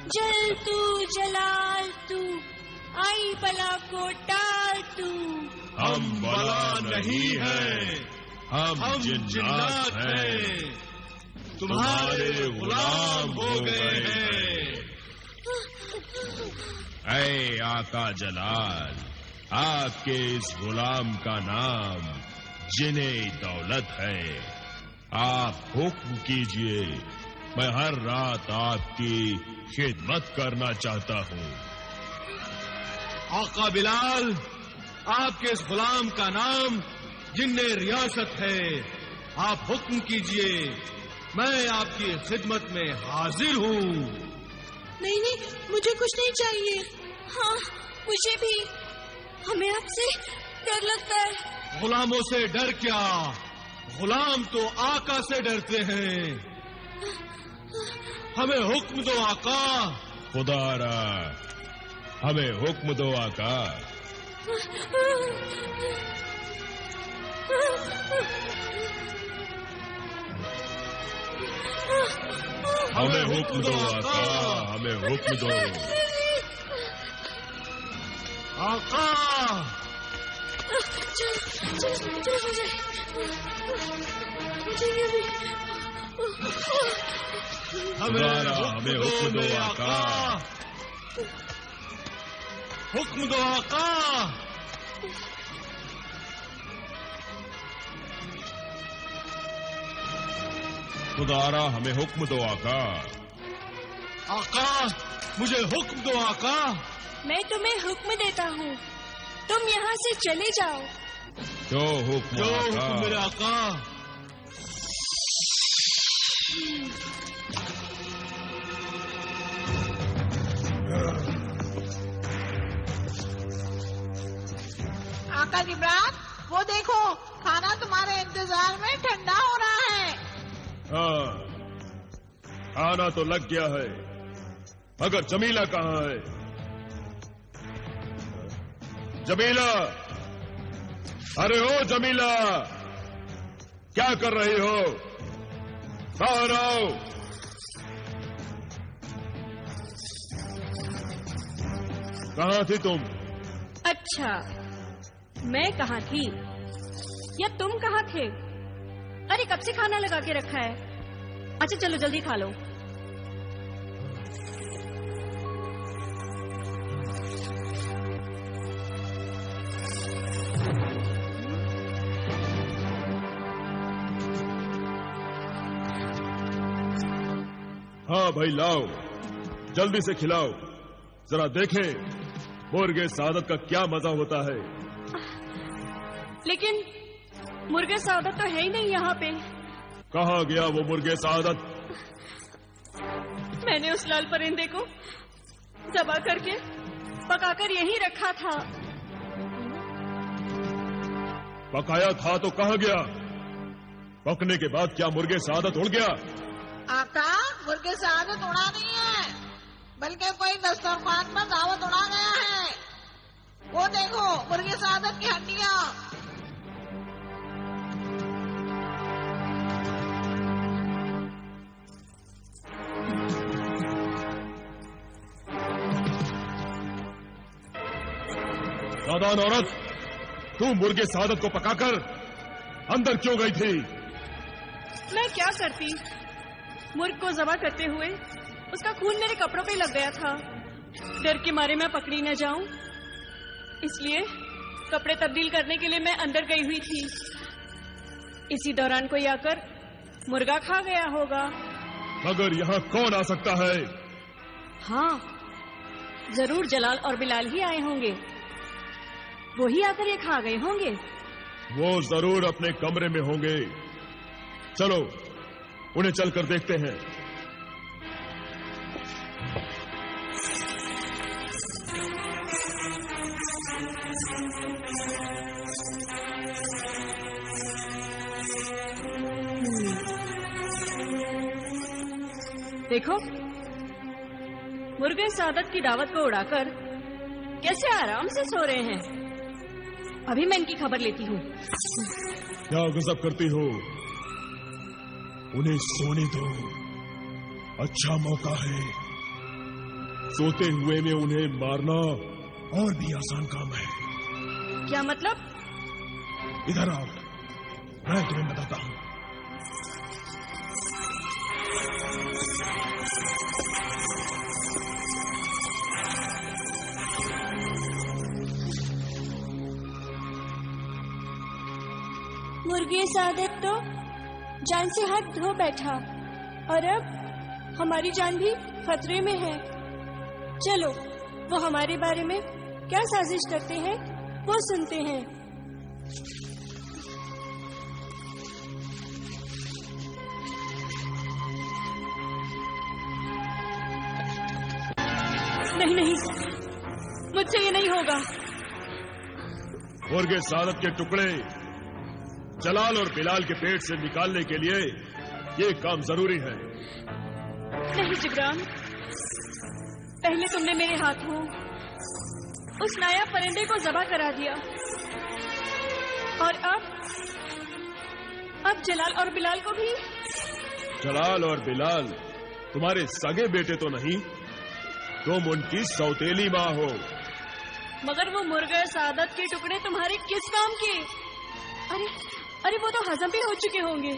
जल तू जलाल तू, आई बला को टाल तू। हम बला नहीं हैं, हम जिन्नात हैं, तुम्हारे गुलाम हो गए हैं। ऐ आका जलाल, आपके इस गुलाम का नाम जिने दौलत है। आप हुक्म कीजिए, मैं हर रात आपकी खिदमत करना चाहता हूँ। आका बिलाल, आपके इस गुलाम का नाम जिन्ने रियासत है। आप हुक्म कीजिए, मैं आपकी खिदमत में हाजिर हूँ। नहीं नहीं, मुझे कुछ नहीं चाहिए। हाँ, मुझे भी। हमें आपसे डर लगता है। गुलामों से डर क्या, गुलाम तो आका से डरते हैं। हमें हुक्म दो आका। खुदारा, हमें हुक्म दो आका। हमें हुक्म दो आका, हमें हुक्म दो आका। हमें हुक्म दो आका। हुक्म दो आका। खुदारा, हमें हुक्म दो आका। आका, मुझे हुक्म दो आका। मैं तुम्हें हुक्म देता हूँ, तुम यहाँ से चले जाओ। जो हुक्म आका। मेरे आका। आका जिब्रान, वो देखो, खाना तुम्हारे इंतजार में ठंडा हो रहा है। हाँ, खाना तो लग गया है, मगर जमीला कहाँ है? जमीला, अरे ओ जमीला, क्या कर रही हो? बाहर आओ। कहाँ थी तुम? अच्छा, मैं कहाँ थी या तुम कहाँ थे? अरे कब से खाना लगा के रखा है। अच्छा चलो जल्दी खा लो। हाँ भाई, लाओ, जल्दी से खिलाओ, जरा देखें मुर्गे सादत का क्या मजा होता है। लेकिन मुर्गे सादत तो है ही नहीं यहाँ पे। कहाँ गया वो मुर्गे सादत? मैंने उस लाल परिंदे को ज़बा करके पकाकर यहीं रखा था। पकाया था तो कहाँ गया? पकने के बाद क्या मुर्गे सादत उड़ गया? आका, मुर्गे सादत उड़ा नहीं है, बल्कि कोई दस्तरखान पर दावत उड़ा गया है। वो देखो, मुर्गे सादत की हड्डियां। नादान औरत, तू मुर्गे सादत को पकाकर अंदर क्यों गई थी? मैं क्या करती? मुर्ग को ज़बा करते हुए उसका खून मेरे कपड़ों पे लग गया था। डर के मारे मैं पकड़ी न जाऊं, इसलिए कपड़े तब्दील करने के लिए मैं अंदर गई हुई थी। इसी दौरान कोई आकर मुर्गा खा गया होगा। मगर यहाँ कौन आ सकता है? हाँ, जरूर जलाल और बिलाल ही आए होंगे। वो ही आकर ये खा गए होंगे। वो जरूर अपने कमरे में होंगे। चलो उन्हें चलकर देखते हैं। देखो, मुर्गे सादत की दावत को उड़ाकर कैसे आराम से सो रहे हैं। अभी मैं इनकी खबर लेती हूँ। क्या गजब करती हो? उन्हें सोने दो, अच्छा मौका है। सोते हुए में उन्हें मारना और भी आसान काम है। क्या मतलब? इधर आओ, मैं तुम्हें बताता हूँ। मुर्गे सादत तो जान से हाथ धो बैठा और अब हमारी जान भी खतरे में है। चलो वो हमारे बारे में क्या साजिश करते हैं वो सुनते हैं। नहीं नहीं, मुझसे ये नहीं होगा। मुर्गे सादत के टुकड़े जलाल और बिलाल के पेट से निकालने के लिए ये काम जरूरी है। नहीं जिब्रान, पहले तुमने मेरे हाथों उस नायाब परिंदे को ज़बह करा दिया और अब जलाल और बिलाल को भी। जलाल और बिलाल तुम्हारे सगे बेटे तो नहीं, तुम उनकी सौतेली माँ हो। मगर वो मुर्गे सादत के टुकड़े तुम्हारे किस काम के? अरे वो तो हजम भी हो चुके होंगे।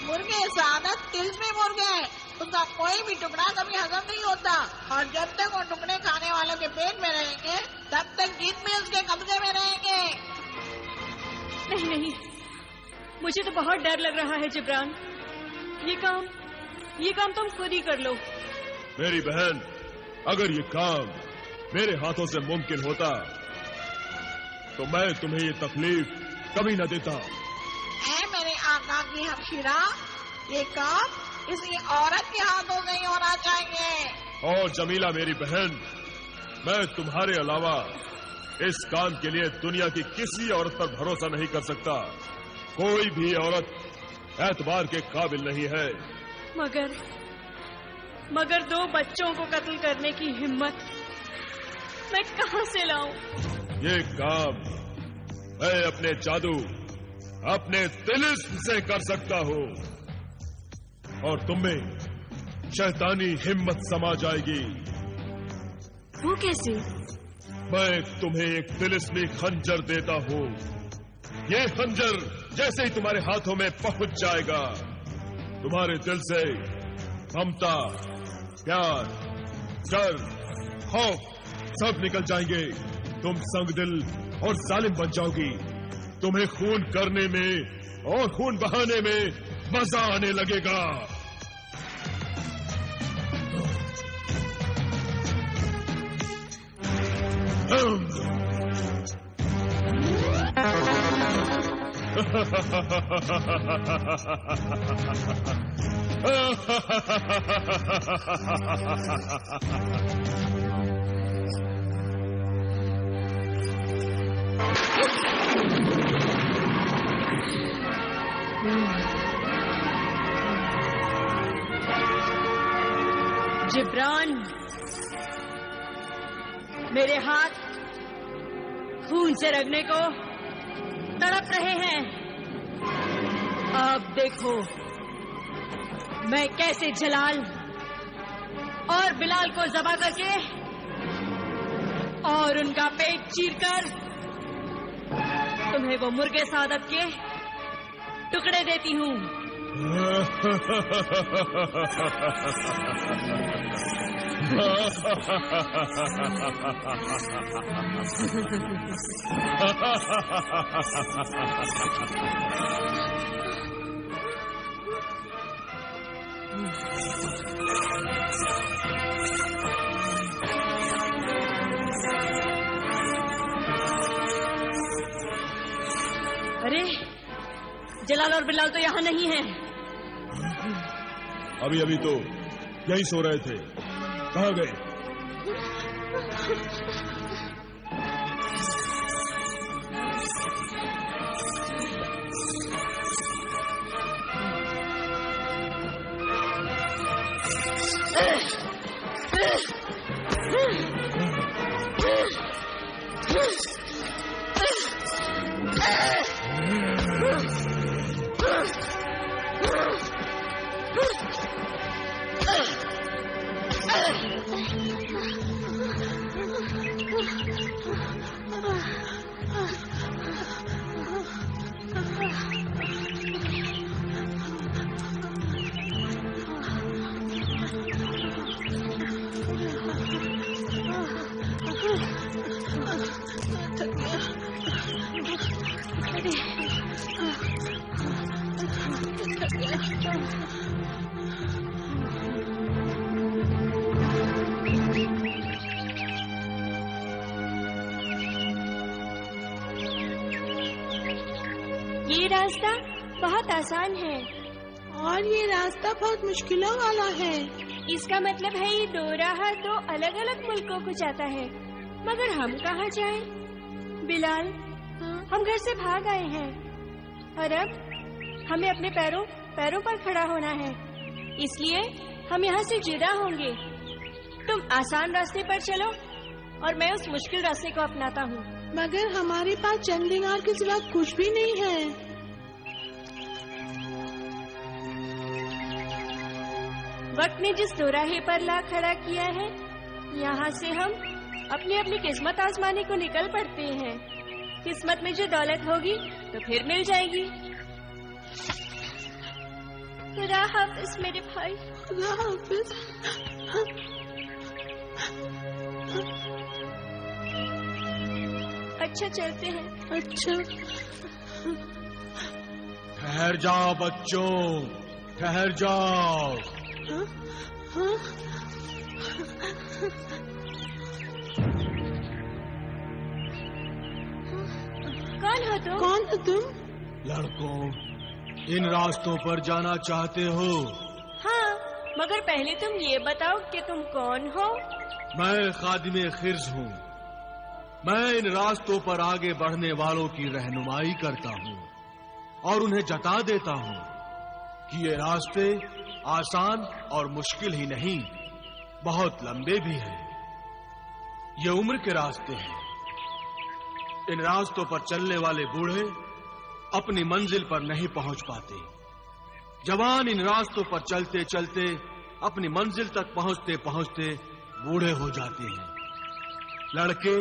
मुर्गे सादत तिलस्मी मुर्गे है, उसका कोई भी टुकड़ा कभी हजम नहीं होता और जब तक वो टुकड़े खाने वालों के पेट में रहेंगे तब तक जीत में उसके कब्जे में रहेंगे। नहीं नहीं, मुझे तो बहुत डर लग रहा है जिब्रान। ये काम तुम खुद ही कर लो। मेरी बहन, अगर ये काम मेरे हाथों से मुमकिन होता तो मैं तुम्हें ये तकलीफ कभी न देता। ऐ मेरे आका की हमशीरा, ये काम किसी औरत के हाथों से ही होना चाहिए। और जमीला मेरी बहन, मैं तुम्हारे अलावा इस काम के लिए दुनिया की किसी औरत पर भरोसा नहीं कर सकता। कोई भी औरत एतबार के काबिल नहीं है। मगर 2 बच्चों को कत्ल करने की हिम्मत मैं कहां से लाऊं? ये काम मैं अपने जादू, अपने तिलिस्म से कर सकता हूँ और तुममें शैतानी हिम्मत समा जाएगी। वो कैसे? मैं तुम्हें एक तिलिस्मी खंजर देता हूँ। ये खंजर जैसे ही तुम्हारे हाथों में पहुंच जाएगा, तुम्हारे दिल से ममता, प्यार, डर, खौफ सब निकल जाएंगे। तुम संगदिल और जालिम बन जाओगी। तुम्हें खून करने में और खून बहाने में मजा आने लगेगा। जिब्रान, मेरे हाथ खून से रगने को तड़प रहे हैं। अब देखो मैं कैसे जलाल और बिलाल को ज़बह करके और उनका पेट चीरकर तुम्हें वो मुर्गे सादत के टुकड़े देती हूँ। अरे जलाल और बिलाल तो यहाँ नहीं है। अभी तो यही सो रहे थे, कहाँ गए? ये रास्ता बहुत आसान है और ये रास्ता बहुत मुश्किलों वाला है। इसका मतलब है ये दो राह दो अलग अलग मुल्कों को जाता है। मगर हम कहाँ जाएं? बिलाल, हम घर से भाग आए हैं और अब हमें अपने पैरों पर खड़ा होना है। इसलिए हम यहाँ से जुदा होंगे। तुम आसान रास्ते पर चलो और मैं उस मुश्किल रास्ते को अपनाता हूँ। मगर हमारे पास चंद दिनार के सिवा कुछ भी नहीं है। वक्त ने जिस दोराहे पर ला खड़ा किया है, यहाँ से हम अपनी अपनी किस्मत आजमाने को निकल पड़ते हैं। किस्मत में जो दौलत होगी तो फिर मिल जाएगी। खुदा हाफिज मेरे भाई। खुदा हाफिज। अच्छा चलते हैं। अच्छा। ठहर जाओ बच्चों, ठहर जाओ। हाँ? हाँ? कौन हो तुम? कौन हो तुम? लड़कों, इन रास्तों पर जाना चाहते हो? हाँ, मगर पहले तुम ये बताओ कि तुम कौन हो? मैं खादिमे खिर्ज हूँ। मैं इन रास्तों पर आगे बढ़ने वालों की रहनुमाई करता हूँ और उन्हें जता देता हूँ कि ये रास्ते आसान और मुश्किल ही नहीं, बहुत लंबे भी हैं। ये उम्र के रास्ते हैं। इन रास्तों पर चलने वाले बूढ़े अपनी मंजिल पर नहीं पहुंच पाते। जवान इन रास्तों पर चलते चलते अपनी मंजिल तक पहुंचते पहुंचते बूढ़े हो जाते हैं। लड़के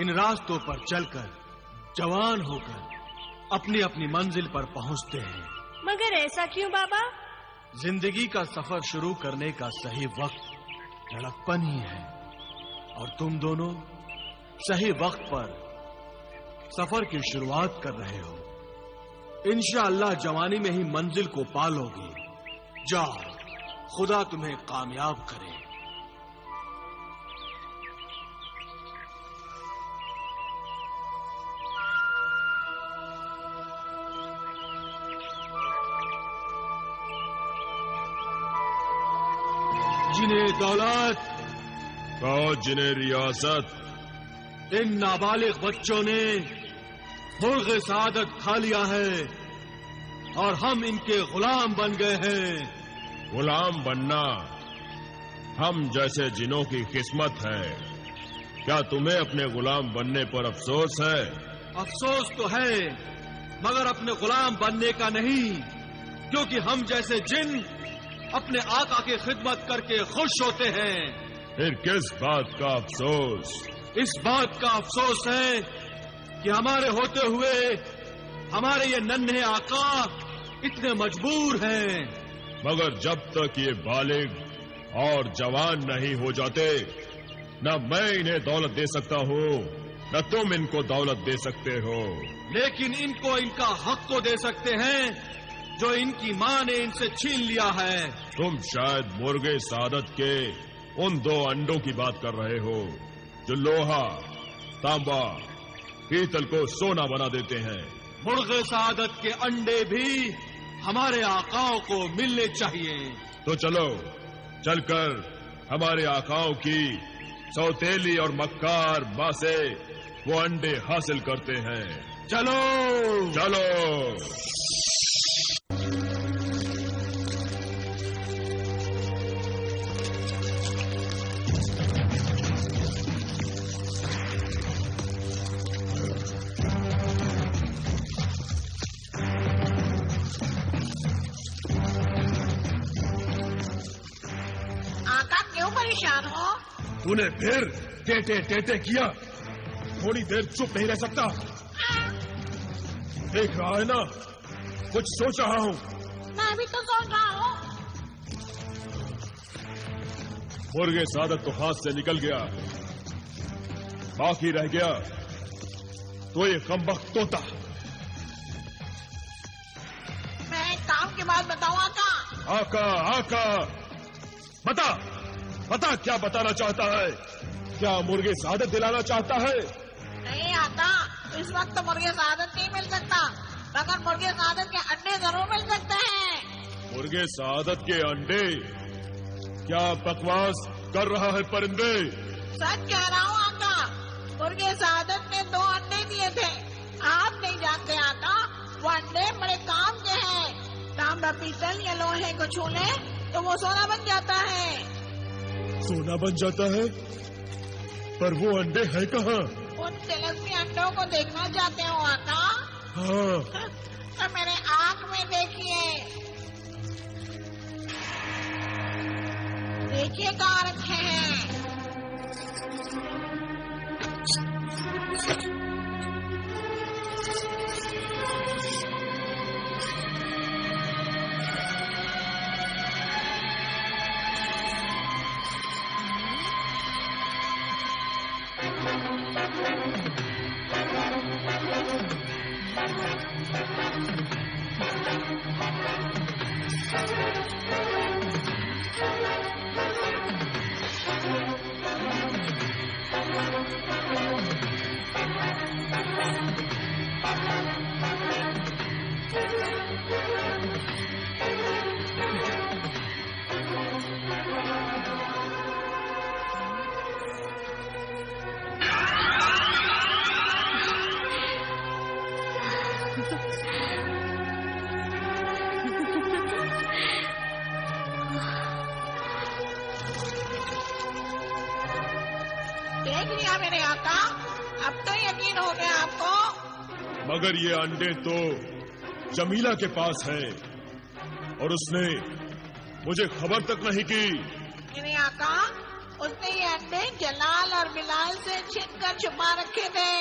इन रास्तों पर चलकर जवान होकर अपनी अपनी मंजिल पर पहुंचते हैं। मगर ऐसा क्यों बाबा? जिंदगी का सफर शुरू करने का सही वक्त लड़कपन ही है और तुम दोनों सही वक्त पर सफर की शुरुआत कर रहे हो। इंशाअल्लाह जवानी में ही मंजिल को पालोगे। जाओ, खुदा तुम्हें कामयाब करे। जिन्हें दौलत, कहो जिन्हें रियासत, इन नाबालिग बच्चों ने मुल्क सआदत खा लिया है और हम इनके गुलाम बन गए हैं। गुलाम बनना हम जैसे जिनों की किस्मत है। क्या तुम्हें अपने गुलाम बनने पर अफसोस है? अफसोस तो है, मगर अपने गुलाम बनने का नहीं, क्योंकि हम जैसे जिन अपने आका की खिदमत करके खुश होते हैं। फिर किस बात का अफसोस? इस बात का अफसोस है कि हमारे होते हुए हमारे ये नन्हे आका इतने मजबूर हैं। मगर जब तक ये बालिग और जवान नहीं हो जाते, न मैं इन्हें दौलत दे सकता हूँ, न तुम इनको दौलत दे सकते हो। लेकिन इनको इनका हक तो दे सकते हैं जो इनकी माँ ने इनसे छीन लिया है। तुम शायद मुर्गे सादत के उन 2 अंडों की बात कर रहे हो जो लोहा, तांबा, पीतल को सोना बना देते हैं। मुर्गे सादत के अंडे भी हमारे आकाओं को मिलने चाहिए। तो चलो, चलकर हमारे आकाओं की सौतेली और मक्कार माँ से वो अंडे हासिल करते हैं। चलो चलो। तूने फिर टेटे टेटे किया। थोड़ी देर चुप नहीं रह सकता। देख रहा है ना, कुछ सोच रहा हूँ। मैं भी तो सोच रहा हूँ। मुर्गे सादत तो हाथ से निकल गया, बाकी रह गया तो ये कमबख्त तोता। मैं एक काम की बात बताऊँ आका। आका आका, बता बता, क्या बताना चाहता है? क्या मुर्गे सादत दिलाना चाहता है? नहीं आता, इस वक्त तो मुर्गे सादत नहीं मिल सकता। मगर मुर्गे सादत के अंडे जरूर मिल सकते हैं। मुर्गे सादत के अंडे? क्या बकवास कर रहा है परिंदे? सच कह रहा हूँ आका, मुर्गे सादत ने 2 अंडे दिए थे। आप नहीं जानते आका, वो अंडे बड़े काम के हैं। तांबा पीतल या लोहे को छू ले तो वो सोना बन जाता है। सोना बन जाता है? पर वो अंडे है कहाँ? उन तिलस्मी अंडों को देखना चाहते हो आका? हाँ। तो मेरे आँख में देखिए, देखिए कहाँ रखे हैं। देख लिया मेरे आका, अब तो यकीन हो गया आपको। मगर ये अंडे तो जमीला के पास हैं और उसने मुझे खबर तक नहीं की। मेरे आका, उसने ये अंडे जलाल और बिलाल से छिपकर छुपा रखे थे।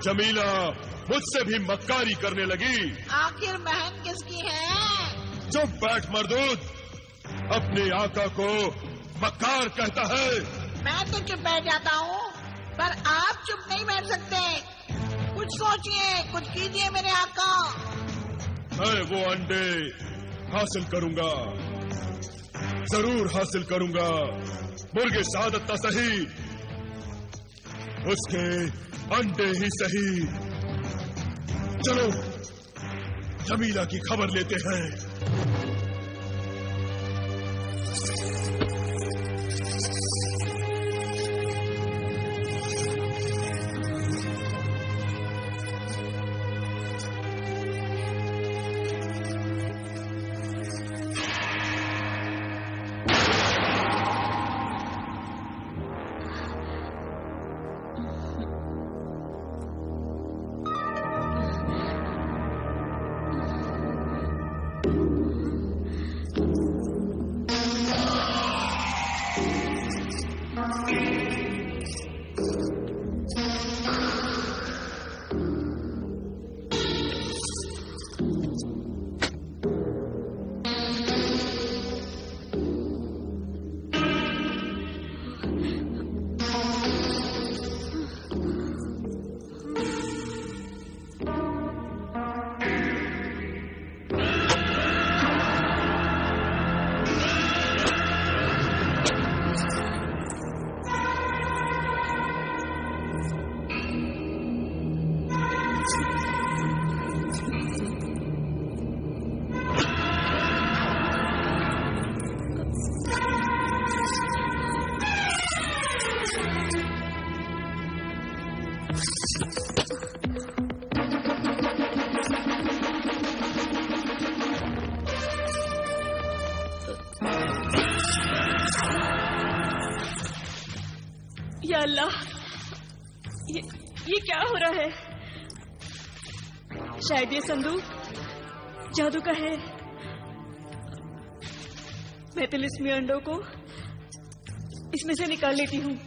जमीला मुझसे भी मक्कारी करने लगी। आखिर बहन किसकी है? चुप बैठ मर्दूद, अपने आका को मक्कार कहता है। मैं तो चुप बैठ जाता हूँ, पर आप चुप नहीं बैठ सकते। कुछ सोचिए, कुछ कीजिए मेरे आका। मैं वो अंडे हासिल करूंगा, जरूर हासिल करूंगा। मुर्गे सादत तो सही, उसके अंडे ही सही। चलो जमीला की खबर लेते हैं। या अल्लाह, ये क्या हो रहा है? शायद ये संदूक जादू का है। मैं तिलिस्मी अंडों को इसमें से निकाल लेती हूँ।